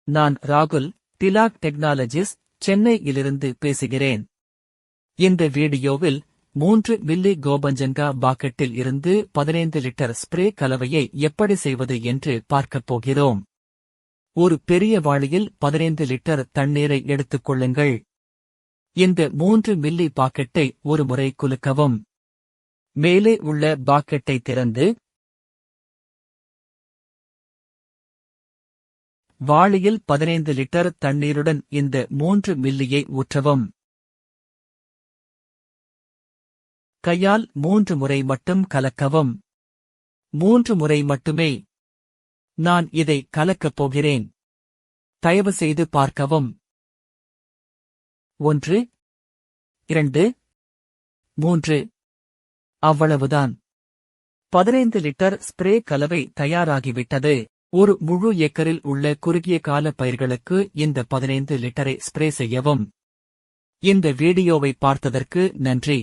நான் ராகுல், டிலாக் டெக்னாலஜிஸ், சென்னையிலிருந்து பேசுகிறேன். இந்த வீடியோவில் 3 மில்லி கோபஞ்சங்கா பாக்கெட்டில் இருந்து 15 லிட்டர் ஸ்ப்ரே கலவையை எப்படி செய்வது என்று பார்க்கப் போகிறோம். ஒரு பெரிய வாளியில் 15 லிட்டர் தண்ணீரை எடுத்துக் கொள்ளுங்கள். இந்த 3 மில்லி பாக்கெட்டை ஒரு முறை குலுக்கவும். மேலே உள்ள பாக்கெட்டை திறந்து வாளியில் 15 லிட்டர் தண்ணீருடன் இந்த 3 மில்லியை ஊற்றவும். கையால் 3 முறை மட்டும் கலக்கவும். 3 முறை மட்டுமே. நான் இதை கலக்கப் போகிறேன். தயவுசெய்து பார்க்கவும். 1 2 3 அவ்வளவுதான். 15 லிட்டர் ஸ்ப்ரே கலவை தயாராகிவிட்டது. ஒரு முழு ஏக்கரில் உள்ள குறுகிய கால பயிர்களுக்கு இந்த 15 லிட்டரை ஸ்ப்ரே செய்யவும். இந்த வீடியோவை பார்த்ததற்கு நன்றி.